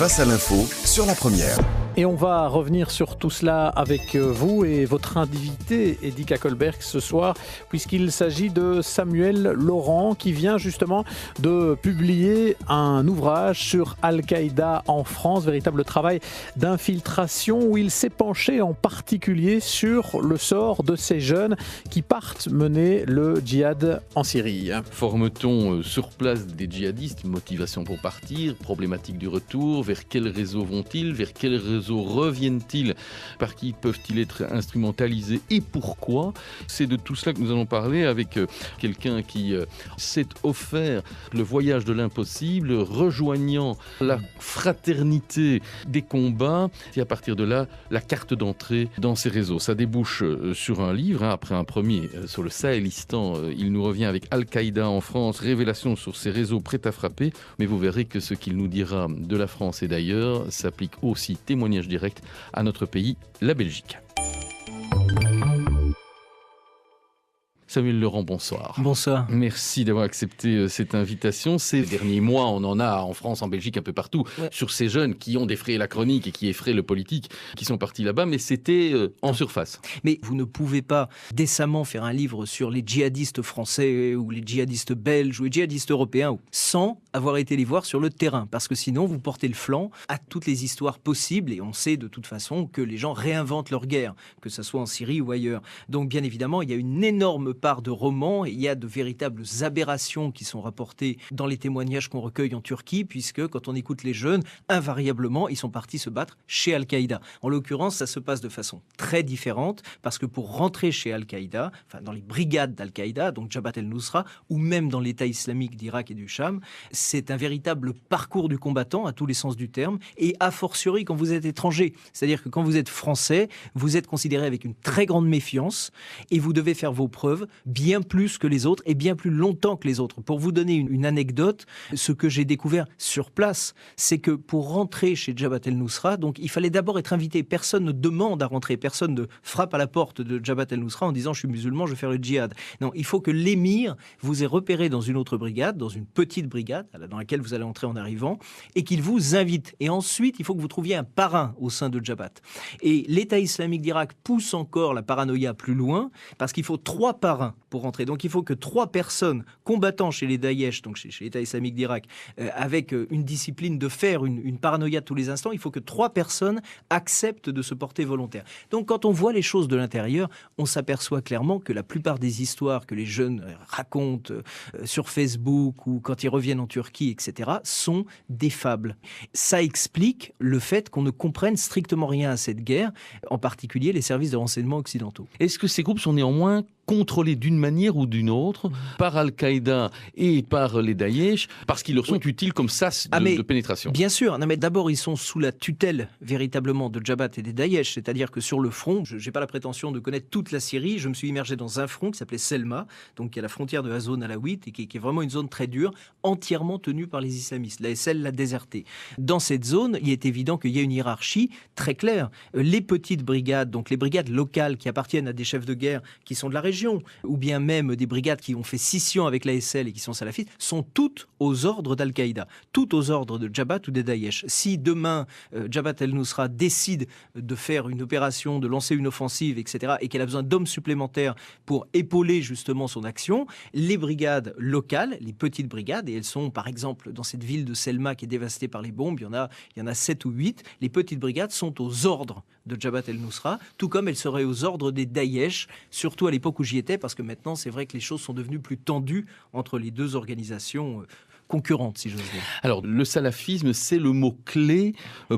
Face à l'info sur la première. Et on va revenir sur tout cela avec vous et votre invité, Eddy Kakelberg, ce soir, puisqu'il s'agit de Samuel Laurent, qui vient justement de publier un ouvrage sur Al-Qaïda en France, véritable travail d'infiltration, où il s'est penché en particulier sur le sort de ces jeunes qui partent mener le djihad en Syrie. Forme-t-on sur place des djihadistes, motivation pour partir, problématique du retour, vers quel réseau vont-ils, vers quel réseau reviennent-ils, par qui peuvent-ils être instrumentalisés et pourquoi? C'est de tout cela que nous allons parler avec quelqu'un qui s'est offert le voyage de l'impossible, rejoignant la fraternité des combats, et à partir de là, la carte d'entrée dans ces réseaux. Ça débouche sur un livre, après un premier sur le Sahélistan, il nous revient avec Al-Qaïda en France, révélation sur ces réseaux prêts à frapper, mais vous verrez que ce qu'il nous dira de la France et d'ailleurs s'applique aussi, témoignage direct, à notre pays, la Belgique. Samuel Laurent, bonsoir. Bonsoir. Merci d'avoir accepté cette invitation. Ces derniers mois, on en a en France, en Belgique, un peu partout, sur ces jeunes qui ont défrayé la chronique et qui effraient le politique, qui sont partis là-bas, mais c'était en surface. Mais vous ne pouvez pas décemment faire un livre sur les djihadistes français ou les djihadistes belges ou les djihadistes européens sans avoir été les voir sur le terrain, parce que sinon vous portez le flanc à toutes les histoires possibles et on sait de toute façon que les gens réinventent leur guerre, que ce soit en Syrie ou ailleurs. Donc bien évidemment, il y a une énorme part de romans et il y a de véritables aberrations qui sont rapportées dans les témoignages qu'on recueille en Turquie, puisque quand on écoute les jeunes, invariablement, ils sont partis se battre chez Al-Qaïda. En l'occurrence, ça se passe de façon très différente, parce que pour rentrer chez Al-Qaïda, enfin dans les brigades d'Al-Qaïda, donc Jabhat el-Nusra, ou même dans l'État islamique d'Irak et du Cham, c'est un véritable parcours du combattant à tous les sens du terme, et a fortiori quand vous êtes étranger. C'est-à-dire que quand vous êtes français, vous êtes considéré avec une très grande méfiance, et vous devez faire vos preuves bien plus que les autres et bien plus longtemps que les autres. Pour vous donner une anecdote, ce que j'ai découvert sur place, c'est que pour rentrer chez Jabhat el-Nusra, donc il fallait d'abord être invité. Personne ne demande à rentrer, personne ne frappe à la porte de Jabhat el-Nusra en disant « je suis musulman, je vais faire le djihad ». Non, il faut que l'émir vous ait repéré dans une autre brigade, dans une petite brigade dans laquelle vous allez entrer en arrivant, et qu'il vous invite. Et ensuite, il faut que vous trouviez un parrain au sein de Jabhat. Et l'État islamique d'Irak pousse encore la paranoïa plus loin, parce qu'il faut 3 parrains pour rentrer. Donc il faut que 3 personnes combattant chez les Daesh, donc chez l'État islamique d'Irak, avec une discipline de fer, une paranoïa tous les instants, il faut que 3 personnes acceptent de se porter volontaires. Donc quand on voit les choses de l'intérieur, on s'aperçoit clairement que la plupart des histoires que les jeunes racontent sur Facebook ou quand ils reviennent en Turquie, etc., sont des fables. Ça explique le fait qu'on ne comprenne strictement rien à cette guerre, en particulier les services de renseignement occidentaux. Est-ce que ces groupes sont néanmoins contrôlés d'une manière ou d'une autre par Al-Qaïda et par les Daesh, parce qu'ils leur sont utiles comme sas de pénétration? Bien sûr. Non, mais d'abord, ils sont sous la tutelle véritablement de Jabhat et des Daesh, c'est-à-dire que sur le front, je n'ai pas la prétention de connaître toute la Syrie, je me suis immergé dans un front qui s'appelait Selma, donc qui est à la frontière de la zone alawite et qui est vraiment une zone très dure, entièrement tenue par les islamistes. L'ASL l'a désertée. Dans cette zone, il est évident qu'il y a une hiérarchie très claire. Les petites brigades, donc les brigades locales qui appartiennent à des chefs de guerre qui sont de la région, ou bien même des brigades qui ont fait scission avec l'ASL et qui sont salafistes, sont toutes aux ordres d'Al-Qaïda, toutes aux ordres de Jabhat ou des Daesh. Si demain, Jabhat el-Nusra décide de faire une opération, de lancer une offensive, etc., et qu'elle a besoin d'hommes supplémentaires pour épauler justement son action, les brigades locales, les petites brigades, et elles sont par exemple dans cette ville de Selma qui est dévastée par les bombes, il y en a 7 ou 8, les petites brigades sont aux ordres de Jabhat el-Nusra, tout comme elles seraient aux ordres des Daesh, surtout à l'époque où j'y étais, parce que maintenant c'est vrai que les choses sont devenues plus tendues entre les deux organisations concurrentes, si j'ose dire. Alors, le salafisme, c'est le mot-clé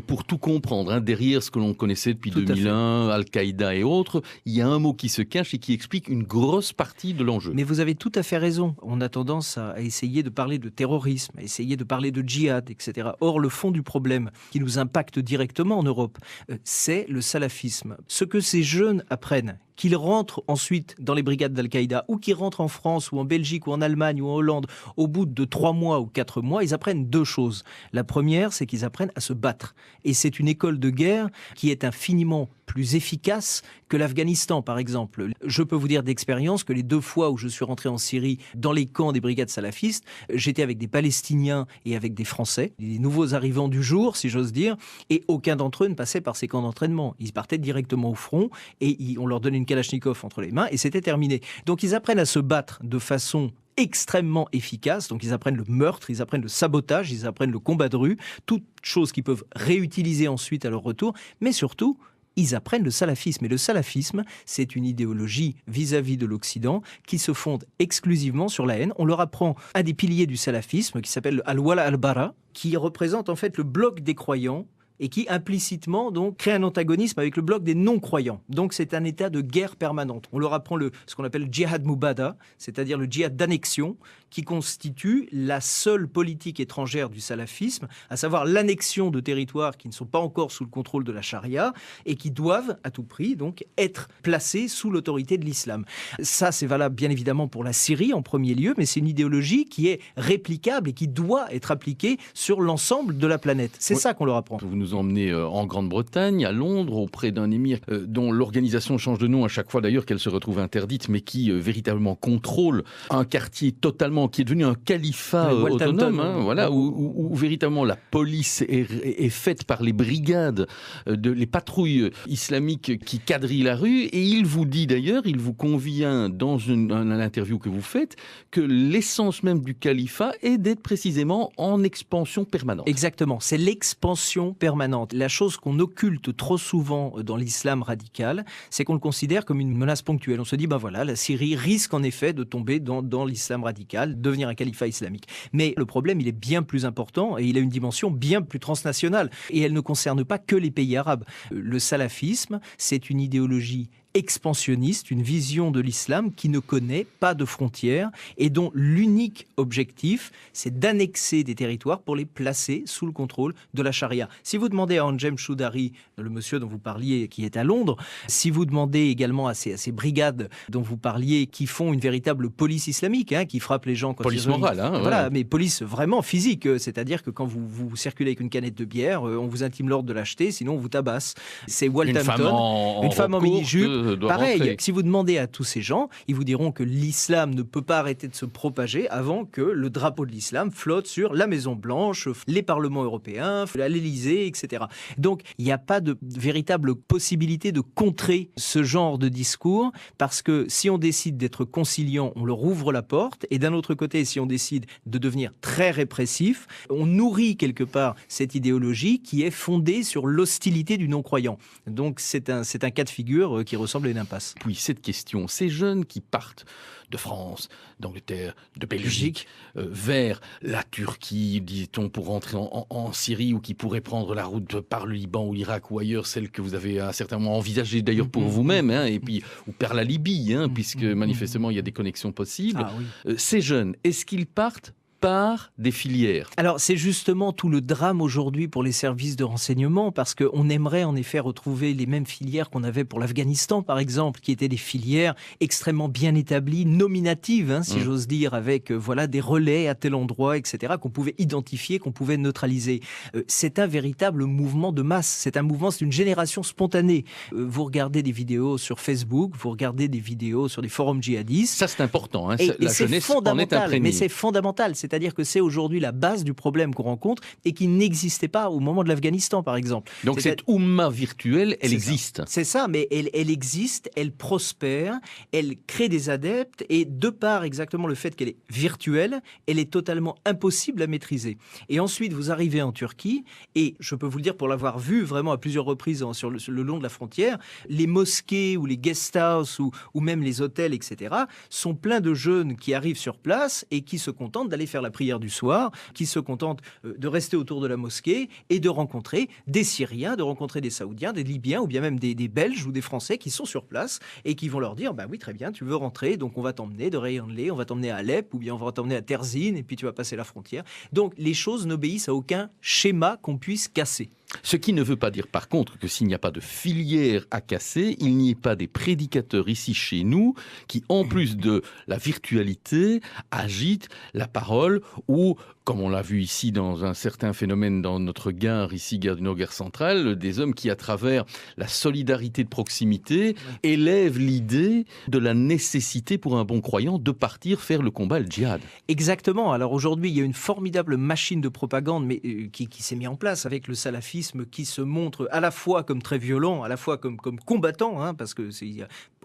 pour tout comprendre. Derrière ce que l'on connaissait depuis 2001, Al-Qaïda et autres, il y a un mot qui se cache et qui explique une grosse partie de l'enjeu. Mais vous avez tout à fait raison. On a tendance à essayer de parler de terrorisme, à essayer de parler de djihad, etc. Or, le fond du problème qui nous impacte directement en Europe, c'est le salafisme. Ce que ces jeunes apprennent, qu'ils rentrent ensuite dans les brigades d'Al-Qaïda ou qu'ils rentrent en France ou en Belgique ou en Allemagne ou en Hollande au bout de 3 mois ou 4 mois, ils apprennent 2 choses. La première, c'est qu'ils apprennent à se battre. Et c'est une école de guerre qui est infiniment plus efficace que l'Afghanistan, par exemple. Je peux vous dire d'expérience que les 2 fois où je suis rentré en Syrie dans les camps des brigades salafistes, j'étais avec des Palestiniens et avec des Français, les nouveaux arrivants du jour, si j'ose dire, et aucun d'entre eux ne passait par ces camps d'entraînement. Ils partaient directement au front et on leur donnait une Kalachnikov entre les mains et c'était terminé. Donc ils apprennent à se battre de façon extrêmement efficace, donc ils apprennent le meurtre, ils apprennent le sabotage, ils apprennent le combat de rue, toutes choses qu'ils peuvent réutiliser ensuite à leur retour, mais surtout, ils apprennent le salafisme. Et le salafisme, c'est une idéologie vis-à-vis de l'Occident qui se fonde exclusivement sur la haine. On leur apprend un des piliers du salafisme qui s'appelle le Al-Wala al-Bara, qui représente en fait le bloc des croyants et qui implicitement donc crée un antagonisme avec le bloc des non-croyants. Donc c'est un état de guerre permanente. On leur apprend ce qu'on appelle le djihad mubada, c'est-à-dire le djihad d'annexion, qui constitue la seule politique étrangère du salafisme, à savoir l'annexion de territoires qui ne sont pas encore sous le contrôle de la charia et qui doivent à tout prix donc être placés sous l'autorité de l'islam. Ça, c'est valable bien évidemment pour la Syrie en premier lieu, mais c'est une idéologie qui est réplicable et qui doit être appliquée sur l'ensemble de la planète. C'est ça qu'on leur apprend. Vous nous emmenez en Grande-Bretagne, à Londres, auprès d'un émir dont l'organisation change de nom à chaque fois d'ailleurs qu'elle se retrouve interdite, mais qui véritablement contrôle un quartier totalement, qui est devenu un califat autonome, voilà, où véritablement la police est faite par les brigades, les patrouilles islamiques qui quadrillent la rue, et il vous dit d'ailleurs, il vous convient dans une interview que vous faites, que l'essence même du califat est d'être précisément en expansion permanente. Exactement, c'est l'expansion permanente. La chose qu'on occulte trop souvent dans l'islam radical, c'est qu'on le considère comme une menace ponctuelle. On se dit, ben voilà, la Syrie risque en effet de tomber dans l'islam radical, devenir un califat islamique. Mais le problème, il est bien plus important et il a une dimension bien plus transnationale. Et elle ne concerne pas que les pays arabes. Le salafisme, c'est une idéologie expansionniste, une vision de l'islam qui ne connaît pas de frontières et dont l'unique objectif, c'est d'annexer des territoires pour les placer sous le contrôle de la charia. Si vous demandez à Anjem Choudary, le monsieur dont vous parliez qui est à Londres, si vous demandez également à ces brigades dont vous parliez qui font une véritable police islamique, qui frappe les gens quand police morale, voilà, mais police vraiment physique, c'est-à-dire que quand vous circulez avec une canette de bière, on vous intime l'ordre de l'acheter, sinon on vous tabasse. C'est Walthampton, une femme en mini-jupe. Pareil, rentrer. Si vous demandez à tous ces gens, ils vous diront que l'islam ne peut pas arrêter de se propager avant que le drapeau de l'islam flotte sur la Maison Blanche, les parlements européens, à l'Élysée, etc. Donc, il n'y a pas de véritable possibilité de contrer ce genre de discours, parce que si on décide d'être conciliant, on leur ouvre la porte, et d'un autre côté, si on décide de devenir très répressif, on nourrit quelque part cette idéologie qui est fondée sur l'hostilité du non-croyant. Donc, c'est un cas de figure qui ressemble à une impasse. Puis cette question, ces jeunes qui partent de France, d'Angleterre, de Belgique, vers la Turquie, dit-on, pour rentrer en Syrie, ou qui pourraient prendre la route par le Liban ou l'Irak ou ailleurs, celle que vous avez certainement envisagée d'ailleurs pour vous-même, et puis ou par la Libye, puisque manifestement il y a des connexions possibles. Ah, oui. Ces jeunes, est-ce qu'ils partent par des filières? Alors, c'est justement tout le drame aujourd'hui pour les services de renseignement, parce qu'on aimerait en effet retrouver les mêmes filières qu'on avait pour l'Afghanistan, par exemple, qui étaient des filières extrêmement bien établies, nominatives, si j'ose dire, avec des relais à tel endroit, etc., qu'on pouvait identifier, qu'on pouvait neutraliser. C'est un véritable mouvement de masse, c'est une génération spontanée. Vous regardez des vidéos sur Facebook, vous regardez des vidéos sur des forums djihadistes. Ça, c'est important, la jeunesse en est imprégnée. Mais c'est fondamental, c'est-à-dire que c'est aujourd'hui la base du problème qu'on rencontre et qui n'existait pas au moment de l'Afghanistan, par exemple. Donc cette Oumma virtuelle, elle existe. C'est ça, mais elle existe, elle prospère, elle crée des adeptes, et de par exactement le fait qu'elle est virtuelle, elle est totalement impossible à maîtriser. Et ensuite, vous arrivez en Turquie, et je peux vous le dire pour l'avoir vu vraiment à plusieurs reprises sur le long de la frontière, les mosquées ou les guest house ou même les hôtels, etc., sont pleins de jeunes qui arrivent sur place et qui se contentent d'aller faire la prière du soir, qui se contentent de rester autour de la mosquée et de rencontrer des Syriens, de rencontrer des Saoudiens, des Libyens ou bien même des Belges ou des Français qui sont sur place et qui vont leur dire oui, très bien, tu veux rentrer, donc on va t'emmener de Reyhanli, on va t'emmener à Alep ou bien on va t'emmener à Terzine et puis tu vas passer la frontière. Donc les choses n'obéissent à aucun schéma qu'on puisse casser. Ce qui ne veut pas dire par contre que s'il n'y a pas de filière à casser, il n'y ait pas des prédicateurs ici chez nous qui, en plus de la virtualité, agitent la parole ou comme on l'a vu ici dans un certain phénomène dans notre gare, ici, guerre du Nord, guerre centrale, des hommes qui, à travers la solidarité de proximité, élèvent l'idée de la nécessité pour un bon croyant de partir faire le combat, le djihad. Exactement. Alors aujourd'hui, il y a une formidable machine de propagande mais, qui s'est mise en place avec le salafisme qui se montre à la fois comme très violent, à la fois comme combattant, hein, parce que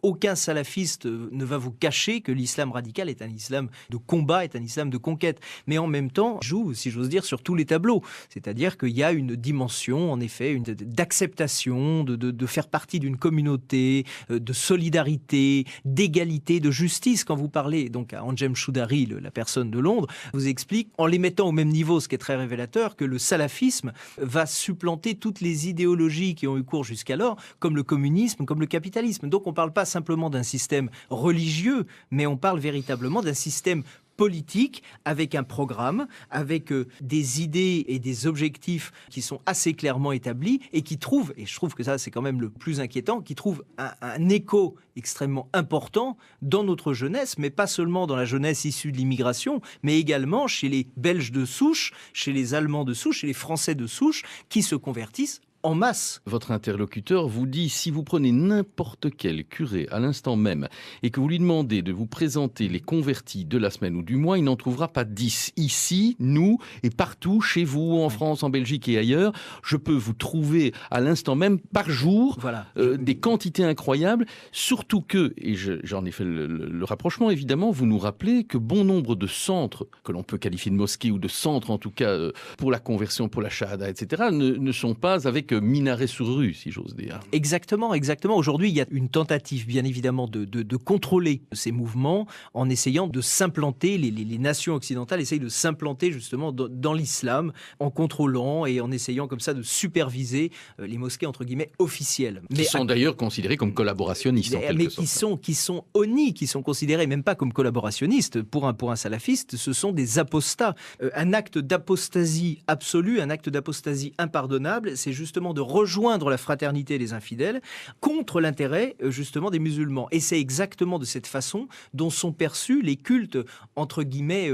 aucun salafiste ne va vous cacher que l'islam radical est un islam de combat, est un islam de conquête. Mais en même temps, joue, si j'ose dire, sur tous les tableaux. C'est-à-dire qu'il y a une dimension, en effet, d'acceptation, de faire partie d'une communauté, de solidarité, d'égalité, de justice. Quand vous parlez donc à Anjem Choudary, la personne de Londres, vous explique, en les mettant au même niveau, ce qui est très révélateur, que le salafisme va supplanter toutes les idéologies qui ont eu cours jusqu'alors, comme le communisme, comme le capitalisme. Donc on ne parle pas simplement d'un système religieux, mais on parle véritablement d'un système politique, avec un programme, avec des idées et des objectifs qui sont assez clairement établis et qui trouvent, et je trouve que ça c'est quand même le plus inquiétant, qui trouvent un écho extrêmement important dans notre jeunesse, mais pas seulement dans la jeunesse issue de l'immigration, mais également chez les Belges de souche, chez les Allemands de souche, chez les Français de souche, qui se convertissent en masse. Votre interlocuteur vous dit, si vous prenez n'importe quel curé à l'instant même et que vous lui demandez de vous présenter les convertis de la semaine ou du mois, il n'en trouvera pas 10. Ici, nous, et partout, chez vous, en France, en Belgique et ailleurs, je peux vous trouver à l'instant même, par jour, des quantités incroyables, surtout que, et j'en ai fait le rapprochement évidemment, vous nous rappelez que bon nombre de centres, que l'on peut qualifier de mosquées ou de centres en tout cas, pour la conversion, pour la shahada, etc., ne sont pas avec minaret sur rue, si j'ose dire. Exactement. Aujourd'hui, il y a une tentative, bien évidemment, de contrôler ces mouvements en essayant de s'implanter. Les nations occidentales essayent de s'implanter justement dans l'islam, en contrôlant et en essayant comme ça de superviser les mosquées, entre guillemets, officielles. Qui sont d'ailleurs considérées comme collaborationnistes, en quelque sorte. Mais qui sont honnis, qui sont considérés même pas comme collaborationnistes. Pour un salafiste, ce sont des apostats. Un acte d'apostasie absolue, un acte d'apostasie impardonnable, c'est justement de rejoindre la fraternité des infidèles contre l'intérêt justement des musulmans. Et c'est exactement de cette façon dont sont perçus les cultes entre guillemets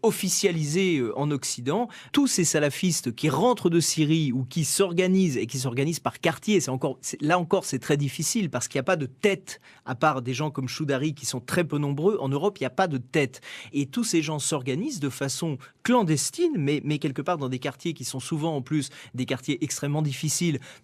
officialisés en Occident. Tous ces salafistes qui rentrent de Syrie ou qui s'organisent et qui s'organisent par quartier, là encore c'est très difficile parce qu'il n'y a pas de tête, à part des gens comme Choudary qui sont très peu nombreux. En Europe, il n'y a pas de tête. Et tous ces gens s'organisent de façon clandestine, mais quelque part dans des quartiers qui sont souvent en plus des quartiers extrêmement difficiles,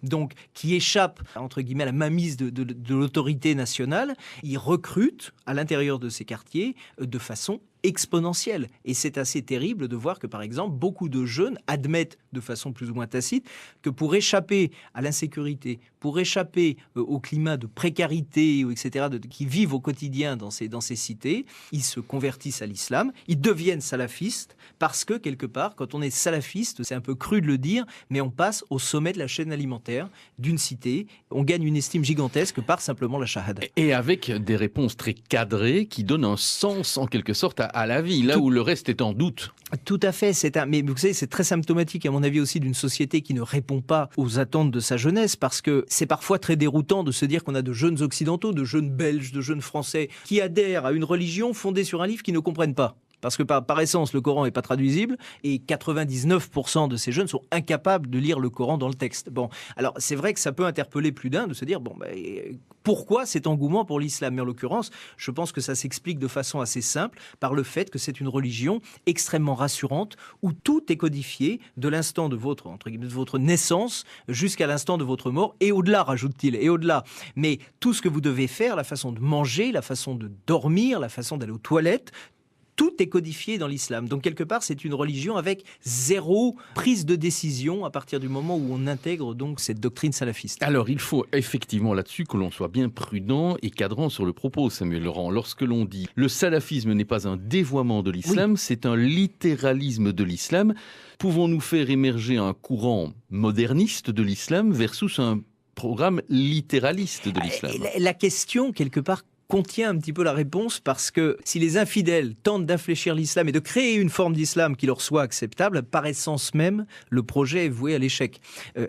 donc qui échappent entre guillemets à la mainmise de l'autorité nationale. Ils recrutent à l'intérieur de ces quartiers de façon exponentielle. Et c'est assez terrible de voir que, par exemple, beaucoup de jeunes admettent de façon plus ou moins tacite que pour échapper à l'insécurité, pour échapper au climat de précarité, etc., qui vivent au quotidien dans ces cités, ils se convertissent à l'islam, ils deviennent salafistes, parce que, quelque part, quand on est salafiste, c'est un peu cru de le dire, mais on passe au sommet de la chaîne alimentaire d'une cité, on gagne une estime gigantesque par simplement la shahada. Et avec des réponses très cadrées qui donnent un sens, en quelque sorte, à la vie, là où le reste est en doute. Tout à fait. Mais vous savez, c'est très symptomatique, à mon avis, aussi d'une société qui ne répond pas aux attentes de sa jeunesse, parce que c'est parfois très déroutant de se dire qu'on a de jeunes occidentaux, de jeunes belges, de jeunes français, qui adhèrent à une religion fondée sur un livre qu'ils ne comprennent pas. Parce que par essence, le Coran n'est pas traduisible et 99% de ces jeunes sont incapables de lire le Coran dans le texte. Bon, alors c'est vrai que ça peut interpeller plus d'un de se dire, pourquoi cet engouement pour l'islam ? Mais en l'occurrence, je pense que ça s'explique de façon assez simple par le fait que c'est une religion extrêmement rassurante où tout est codifié de l'instant de votre naissance jusqu'à l'instant de votre mort et au-delà, rajoute-t-il, et au-delà. Mais tout ce que vous devez faire, la façon de manger, la façon de dormir, la façon d'aller aux toilettes, tout est codifié dans l'islam. Donc, quelque part, c'est une religion avec zéro prise de décision à partir du moment où on intègre donc cette doctrine salafiste. Alors, il faut effectivement là-dessus que l'on soit bien prudent et cadrant sur le propos, Samuel Laurent. Lorsque l'on dit le salafisme n'est pas un dévoiement de l'islam, c'est un littéralisme de l'islam. Pouvons-nous faire émerger un courant moderniste de l'islam versus un programme littéraliste de l'islam ? La question, quelque part, contient un petit peu la réponse, parce que si les infidèles tentent d'infléchir l'islam et de créer une forme d'islam qui leur soit acceptable, par essence même, le projet est voué à l'échec.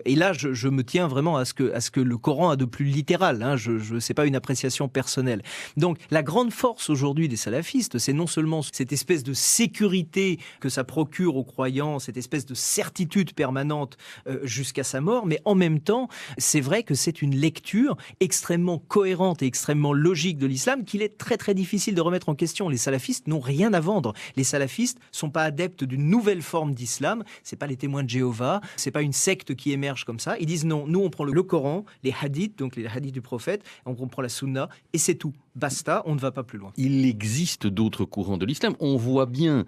Et là, je me tiens vraiment à ce que le Coran a de plus littéral. C'est pas une appréciation personnelle. Donc, la grande force aujourd'hui des salafistes, c'est non seulement cette espèce de sécurité que ça procure aux croyants, cette espèce de certitude permanente jusqu'à sa mort, mais en même temps, c'est vrai que c'est une lecture extrêmement cohérente et extrêmement logique de l'islam qu'il est très très difficile de remettre en question. Les salafistes n'ont rien à vendre. Les salafistes sont pas adeptes d'une nouvelle forme d'islam. C'est pas les témoins de Jéhovah. C'est pas une secte qui émerge comme ça. Ils disent non, nous on prend le Coran, les hadiths, donc les hadiths du prophète, on prend la sunna et c'est tout. Basta, on ne va pas plus loin. Il existe d'autres courants de l'islam. On voit bien,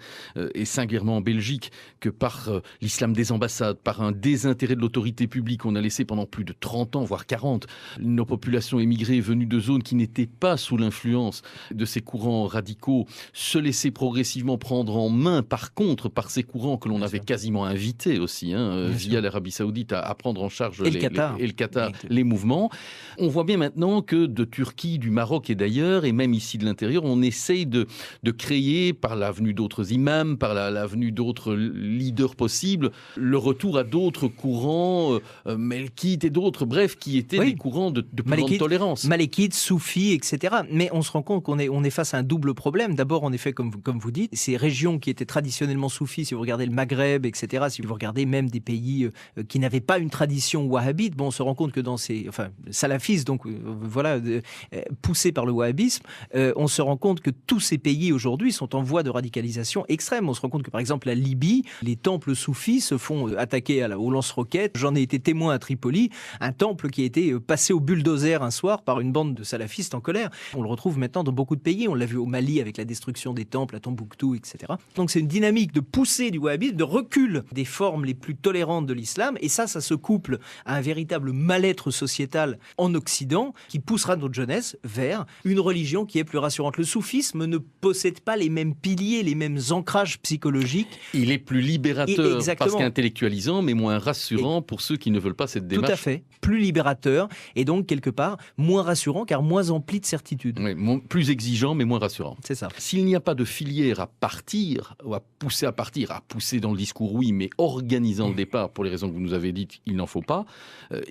et singulièrement en Belgique, que par l'islam des ambassades, par un désintérêt de l'autorité publique, on a laissé pendant plus de 30 ans, voire 40, nos populations émigrées venues de zones qui n'étaient pas sous l'influence de ces courants radicaux se laisser progressivement prendre en main, par contre, par ces courants que l'on avait quasiment invités aussi, via l'Arabie Saoudite, à prendre en charge le Qatar, les mouvements. On voit bien maintenant que de Turquie, du Maroc et d'ailleurs, et même ici de l'intérieur, on essaye de créer, par l'avenue d'autres imams, par l'avenue d'autres leaders possibles, le retour à d'autres courants, melkites et d'autres, bref, qui étaient des courants de plus grande tolérance. Malékites, soufis, etc. Mais on se rend compte qu'on est face à un double problème. D'abord, en effet, comme vous dites, ces régions qui étaient traditionnellement soufis, si vous regardez le Maghreb, etc., si vous regardez même des pays qui n'avaient pas une tradition wahhabite, on se rend compte que dans ces salafistes, donc poussés par le wahhabisme, on se rend compte que tous ces pays aujourd'hui sont en voie de radicalisation extrême. On se rend compte que par exemple la Libye, les temples soufis se font attaquer au lance-roquettes. J'en ai été témoin à Tripoli, un temple qui a été passé au bulldozer un soir par une bande de salafistes en colère. On le retrouve maintenant dans beaucoup de pays. On l'a vu au Mali avec la destruction des temples à Tombouctou, etc. Donc c'est une dynamique de poussée du wahhabisme, de recul des formes les plus tolérantes de l'islam. Et ça se couple à un véritable mal-être sociétal en Occident qui poussera notre jeunesse vers une religion qui est plus rassurante. Le soufisme ne possède pas les mêmes piliers, les mêmes ancrages psychologiques. Il est plus libérateur parce qu'intellectualisant, mais moins rassurant pour ceux qui ne veulent pas cette démarche. Tout à fait. Plus libérateur et donc quelque part moins rassurant car moins empli de certitude. Oui, plus exigeant mais moins rassurant. C'est ça. S'il n'y a pas de filière à partir, ou à pousser dans le discours, oui, mais organisant le départ, pour les raisons que vous nous avez dites, il n'en faut pas.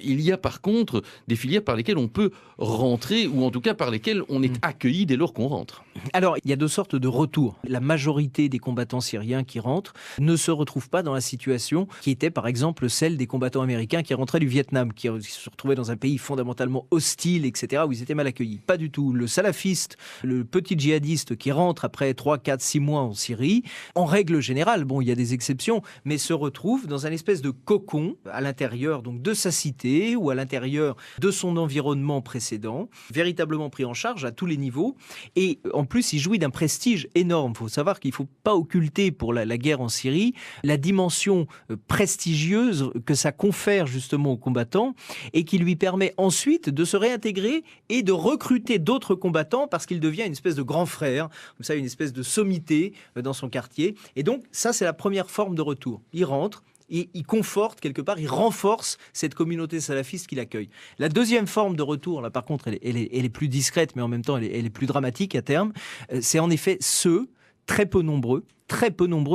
Il y a par contre des filières par lesquelles on peut rentrer, ou en tout cas par lesquelles on est accueilli dès lors qu'on rentre. Alors, il y a deux sortes de retours. La majorité des combattants syriens qui rentrent ne se retrouvent pas dans la situation qui était par exemple celle des combattants américains qui rentraient du Vietnam, qui se retrouvaient dans un pays fondamentalement hostile, etc., où ils étaient mal accueillis. Pas du tout. Le salafiste, le petit djihadiste qui rentre après 3, 4, 6 mois en Syrie, en règle générale, il y a des exceptions, mais se retrouve dans un espèce de cocon à l'intérieur donc de sa cité ou à l'intérieur de son environnement précédent, véritablement pris en charge à tous les niveaux. Et en plus, il jouit d'un prestige énorme. Il faut savoir qu'il ne faut pas occulter pour la guerre en Syrie la dimension prestigieuse que ça confère justement aux combattants et qui lui permet ensuite de se réintégrer et de recruter d'autres combattants parce qu'il devient une espèce de grand frère, comme ça, une espèce de sommité dans son quartier. Et donc, ça, c'est la première forme de retour. Il rentre, et il conforte quelque part, il renforce cette communauté salafiste qu'il accueille. La deuxième forme de retour, là par contre, elle est plus discrète, mais en même temps, elle est plus dramatique à terme. C'est en effet ceux, très peu nombreux,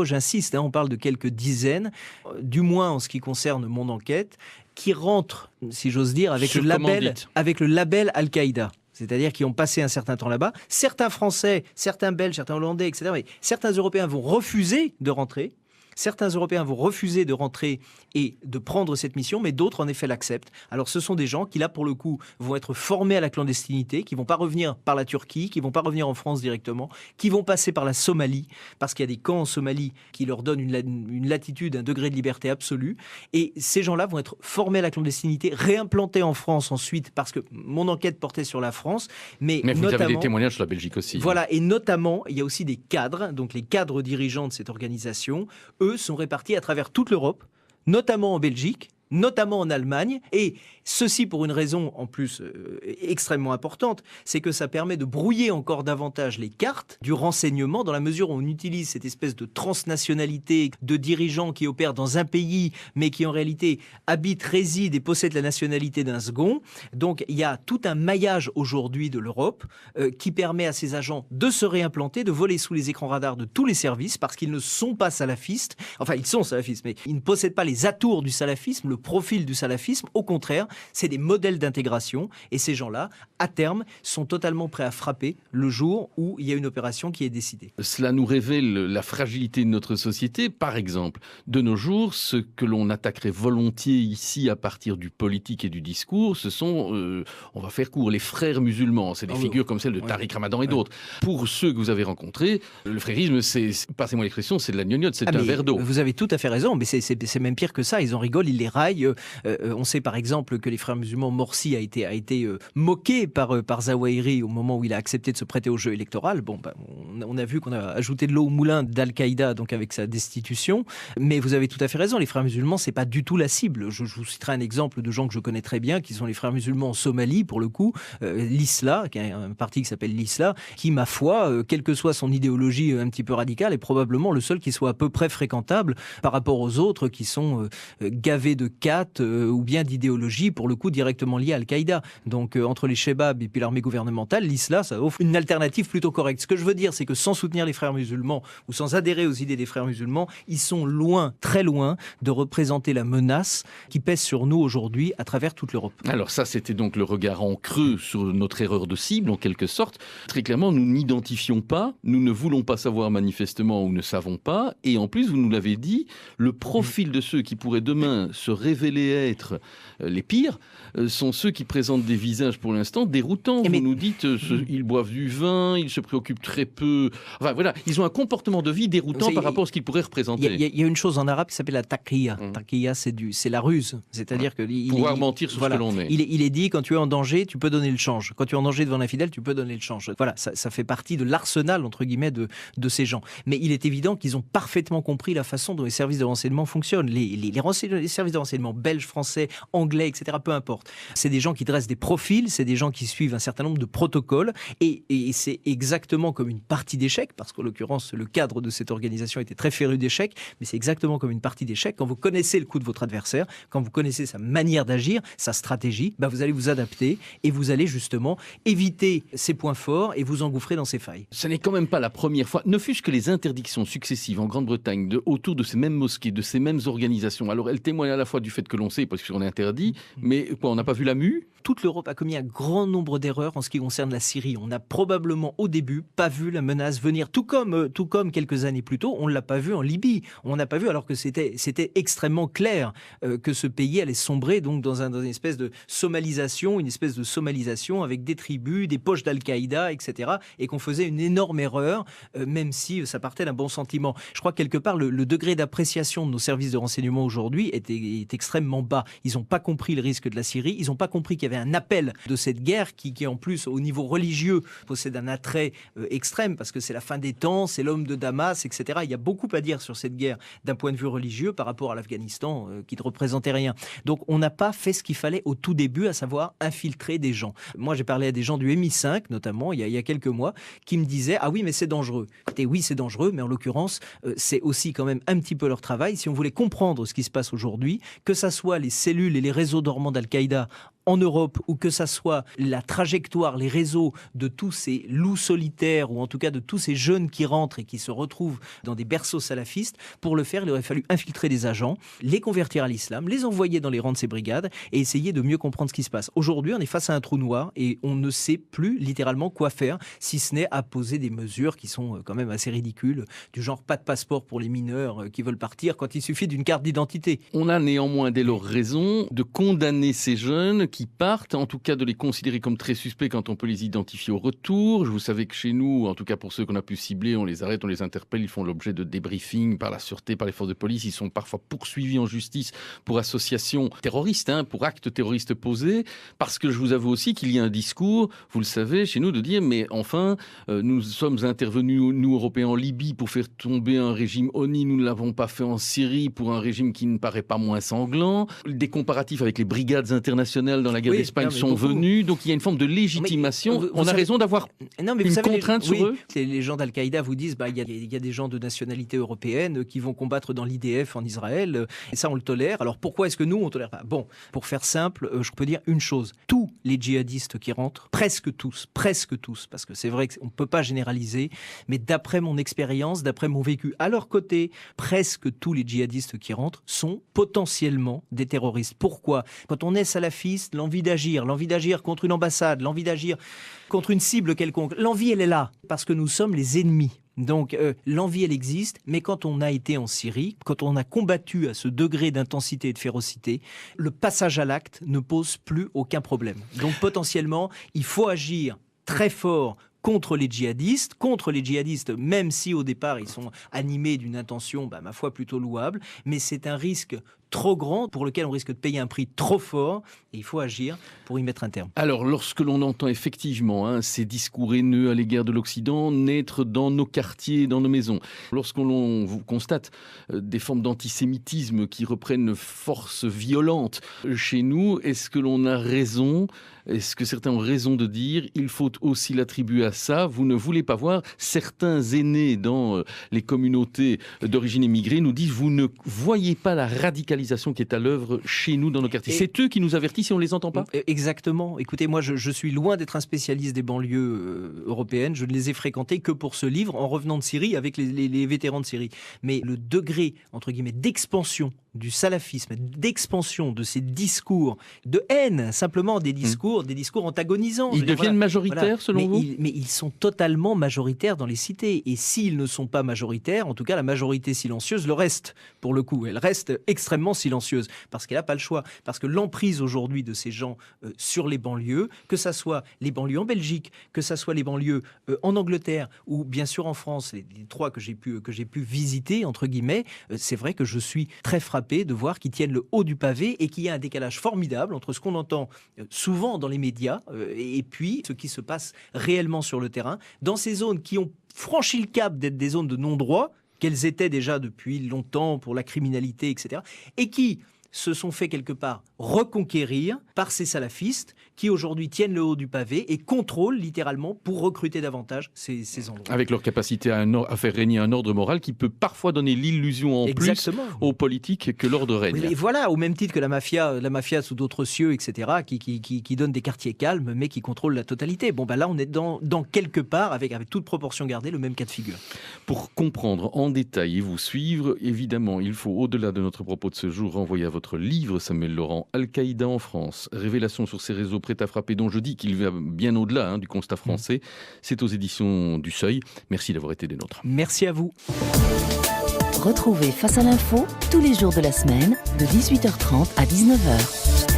j'insiste, on parle de quelques dizaines, du moins en ce qui concerne mon enquête, qui rentrent, si j'ose dire, avec le label Al-Qaïda. C'est-à-dire qui ont passé un certain temps là-bas. Certains Français, certains Belges, certains Hollandais, etc. Mais certains Européens vont refuser de rentrer. Certains Européens vont refuser de rentrer et de prendre cette mission, mais d'autres, en effet, l'acceptent. Alors, ce sont des gens qui, là, pour le coup, vont être formés à la clandestinité, qui ne vont pas revenir par la Turquie, qui ne vont pas revenir en France directement, qui vont passer par la Somalie, parce qu'il y a des camps en Somalie qui leur donnent une latitude, un degré de liberté absolue. Et ces gens-là vont être formés à la clandestinité, réimplantés en France ensuite, parce que mon enquête portait sur la France. Mais vous avez des témoignages sur la Belgique aussi. Voilà, et notamment, il y a aussi des cadres, donc les cadres dirigeants de cette organisation, eux sont répartis à travers toute l'Europe, notamment en Belgique, notamment en Allemagne, et ceci pour une raison en plus extrêmement importante, c'est que ça permet de brouiller encore davantage les cartes du renseignement dans la mesure où on utilise cette espèce de transnationalité de dirigeants qui opèrent dans un pays mais qui en réalité habitent, résident et possèdent la nationalité d'un second. Donc il y a tout un maillage aujourd'hui de l'Europe qui permet à ces agents de se réimplanter, de voler sous les écrans radars de tous les services parce qu'ils ne sont pas salafistes, enfin ils sont salafistes mais ils ne possèdent pas les atours du salafisme, le profil du salafisme, au contraire, c'est des modèles d'intégration et ces gens-là, à terme, sont totalement prêts à frapper le jour où il y a une opération qui est décidée. Cela nous révèle la fragilité de notre société. Par exemple, de nos jours, ce que l'on attaquerait volontiers ici à partir du politique et du discours, ce sont, on va faire court, les frères musulmans. C'est des figures comme celle de Tariq Ramadan et d'autres. Pour ceux que vous avez rencontrés, le frérisme, passez-moi l'expression, c'est de la gnognotte, c'est un verre d'eau. Vous avez tout à fait raison, mais c'est même pire que ça. Ils en rigolent, ils les raillent. On sait par exemple que les frères musulmans, Morsi a été moqué par Zawahiri au moment où il a accepté de se prêter au jeu électoral. Bon, on a vu qu'on a ajouté de l'eau au moulin d'Al-Qaïda donc avec sa destitution. Mais vous avez tout à fait raison, les frères musulmans, c'est pas du tout la cible. Je vous citerai un exemple de gens que je connais très bien, qui sont les frères musulmans en Somalie, pour le coup, l'Isla, qui est un parti qui s'appelle l'Isla, qui, ma foi, quelle que soit son idéologie un petit peu radicale, est probablement le seul qui soit à peu près fréquentable par rapport aux autres qui sont gavés de cates ou bien d'idéologie, pour le coup, directement liée à Al-Qaïda. Donc, entre les Shebabs et puis l'armée gouvernementale, l'Isla, ça offre une alternative plutôt correcte. Ce que je veux dire, c'est que sans soutenir les frères musulmans ou sans adhérer aux idées des frères musulmans, ils sont loin, très loin, de représenter la menace qui pèse sur nous aujourd'hui à travers toute l'Europe. Alors ça, c'était donc le regard en creux sur notre erreur de cible, en quelque sorte. Très clairement, nous n'identifions pas, nous ne voulons pas savoir manifestement ou ne savons pas, et en plus, vous nous l'avez dit, le profil de ceux qui pourraient demain se révéler être les pires sont ceux qui présentent des visages pour l'instant déroutants. Vous nous dites, ils boivent du vin, ils se préoccupent très peu. Enfin voilà, ils ont un comportement de vie déroutant par rapport à ce qu'ils pourraient représenter. Il y a une chose en arabe qui s'appelle la taqiyya. Taqiyya, c'est la ruse. C'est-à-dire que pouvoir mentir sur ce que l'on est. Il est dit, quand tu es en danger, tu peux donner le change. Quand tu es en danger devant l'infidèle, tu peux donner le change. Voilà, ça fait partie de l'arsenal, entre guillemets, de ces gens. Mais il est évident qu'ils ont parfaitement compris la façon dont les services de renseignement fonctionnent. Les services de renseignement belges, français, anglais, etc., peu importe. C'est des gens qui dressent des profils, c'est des gens qui suivent un certain nombre de protocoles, et c'est exactement comme une partie d'échecs, parce qu'en l'occurrence, le cadre de cette organisation était très féru d'échecs, mais c'est exactement comme une partie d'échecs. Quand vous connaissez le coup de votre adversaire, quand vous connaissez sa manière d'agir, sa stratégie, vous allez vous adapter et vous allez justement éviter ses points forts et vous engouffrer dans ses failles. Ce n'est quand même pas la première fois, ne fût-ce que les interdictions successives en Grande-Bretagne autour de ces mêmes mosquées, de ces mêmes organisations. Alors elles témoignent à la fois du fait que l'on sait, parce qu'on est interdit, mais quoi, on n'a pas vu la mue ? Toute l'Europe a commis un grand nombre d'erreurs en ce qui concerne la Syrie. On n'a probablement au début pas vu la menace venir, tout comme quelques années plus tôt, on ne l'a pas vu en Libye. On n'a pas vu, alors que c'était extrêmement clair que ce pays allait sombrer donc dans une espèce de somalisation, avec des tribus, des poches d'Al-Qaïda, etc. Et qu'on faisait une énorme erreur, même si ça partait d'un bon sentiment. Je crois que quelque part, le degré d'appréciation de nos services de renseignement aujourd'hui est extrêmement bas. Ils n'ont pas compris le risque de la Syrie, ils n'ont pas compris qu'il y avait un appel de cette guerre qui en plus au niveau religieux possède un attrait extrême parce que c'est la fin des temps, c'est l'homme de Damas, etc. Il y a beaucoup à dire sur cette guerre d'un point de vue religieux par rapport à l'Afghanistan qui ne représentait rien. Donc on n'a pas fait ce qu'il fallait au tout début, à savoir infiltrer des gens. Moi j'ai parlé à des gens du MI5 notamment il y a quelques mois qui me disaient ah oui mais c'est dangereux. Écoutez, oui c'est dangereux mais en l'occurrence c'est aussi quand même un petit peu leur travail. Si on voulait comprendre ce qui se passe aujourd'hui, que ça soit les cellules et les réseaux dormants d'Al-Qaïda en Europe, ou que ça soit la trajectoire, les réseaux de tous ces loups solitaires, ou en tout cas de tous ces jeunes qui rentrent et qui se retrouvent dans des berceaux salafistes, pour le faire, il aurait fallu infiltrer des agents, les convertir à l'islam, les envoyer dans les rangs de ces brigades et essayer de mieux comprendre ce qui se passe. Aujourd'hui, on est face à un trou noir et on ne sait plus littéralement quoi faire, si ce n'est à poser des mesures qui sont quand même assez ridicules, du genre pas de passeport pour les mineurs qui veulent partir quand il suffit d'une carte d'identité. On a néanmoins dès lors raison de condamner ces jeunes qui partent, en tout cas de les considérer comme très suspects quand on peut les identifier au retour. Vous savez que chez nous, en tout cas pour ceux qu'on a pu cibler, on les arrête, on les interpelle, ils font l'objet de débriefing par la sûreté, par les forces de police. Ils sont parfois poursuivis en justice pour association terroriste, pour actes terroristes posés. Parce que je vous avoue aussi qu'il y a un discours, vous le savez, chez nous, de dire mais enfin, nous sommes intervenus, nous Européens, en Libye pour faire tomber un régime ONI, nous ne l'avons pas fait en Syrie pour un régime qui ne paraît pas moins sanglant. Des comparatifs avec les brigades internationales dans la guerre d'Espagne sont venus, donc il y a une forme de légitimation. On a raison d'avoir une contrainte sur eux. Les gens d'Al-Qaïda vous disent il y a des gens de nationalité européenne qui vont combattre dans l'IDF en Israël, et ça on le tolère. Alors pourquoi est-ce que nous on tolère pas ? Bon, pour faire simple, je peux dire une chose. Tous les djihadistes qui rentrent, presque tous, parce que c'est vrai qu'on ne peut pas généraliser, mais d'après mon expérience, d'après mon vécu, à leur côté, presque tous les djihadistes qui rentrent sont potentiellement des terroristes. Pourquoi ? Quand on est salafiste, l'envie d'agir contre une ambassade, l'envie d'agir contre une cible quelconque, l'envie elle est là, parce que nous sommes les ennemis. Donc l'envie elle existe, mais quand on a été en Syrie, quand on a combattu à ce degré d'intensité et de férocité, le passage à l'acte ne pose plus aucun problème. Donc potentiellement, il faut agir très fort contre les djihadistes, même si au départ ils sont animés d'une intention, ma foi, plutôt louable, mais c'est un risque trop grand pour lequel on risque de payer un prix trop fort, et il faut agir pour y mettre un terme. Alors, lorsque l'on entend effectivement ces discours haineux à l'égard de l'Occident naître dans nos quartiers, dans nos maisons, lorsqu'on constate des formes d'antisémitisme qui reprennent force violente chez nous, est-ce que l'on a raison ? Est-ce que certains ont raison de dire il faut aussi l'attribuer à ça ? Vous ne voulez pas voir certains aînés dans les communautés d'origine immigrée nous disent vous ne voyez pas la radicalisation qui est à l'œuvre chez nous dans nos quartiers. C'est eux qui nous avertissent et on ne les entend pas ? Exactement. Écoutez, moi je suis loin d'être un spécialiste des banlieues européennes. Je ne les ai fréquentées que pour ce livre en revenant de Syrie avec les vétérans de Syrie. Mais le degré, entre guillemets, d'expansion du salafisme, d'expansion de ces discours de haine, simplement des discours antagonisants. Ils deviennent majoritaires selon vous ? Mais ils sont totalement majoritaires dans les cités. Et s'ils ne sont pas majoritaires, en tout cas la majorité silencieuse le reste, pour le coup. Elle reste extrêmement silencieuse, parce qu'elle n'a pas le choix. Parce que l'emprise aujourd'hui de ces gens sur les banlieues, que ça soit les banlieues en Belgique, que ça soit les banlieues en Angleterre, ou bien sûr en France, les trois que j'ai pu visiter, entre guillemets, c'est vrai que je suis très frappé de voir qu'ils tiennent le haut du pavé et qu'il y a un décalage formidable entre ce qu'on entend souvent dans les médias et puis ce qui se passe réellement sur le terrain, dans ces zones qui ont franchi le cap d'être des zones de non-droit, qu'elles étaient déjà depuis longtemps pour la criminalité, etc., et qui se sont fait quelque part reconquérir par ces salafistes qui aujourd'hui tiennent le haut du pavé et contrôlent littéralement pour recruter davantage ces endroits. Avec leur capacité à faire régner un ordre moral qui peut parfois donner l'illusion en plus aux politiques que l'ordre règne. Et voilà, au même titre que la mafia sous d'autres cieux, etc., qui donne des quartiers calmes mais qui contrôle la totalité. Là on est dans quelque part, avec toute proportion gardée, le même cas de figure. Pour comprendre en détail et vous suivre, évidemment, il faut, au-delà de notre propos de ce jour, renvoyer à votre livre, Samuel Laurent, Al-Qaïda en France, révélation sur ces réseaux prêts à frapper, dont je dis qu'il va bien au-delà du constat français. C'est aux éditions du Seuil. Merci d'avoir été des nôtres. Merci à vous. Retrouvez Face à l'info tous les jours de la semaine de 18h30 à 19h.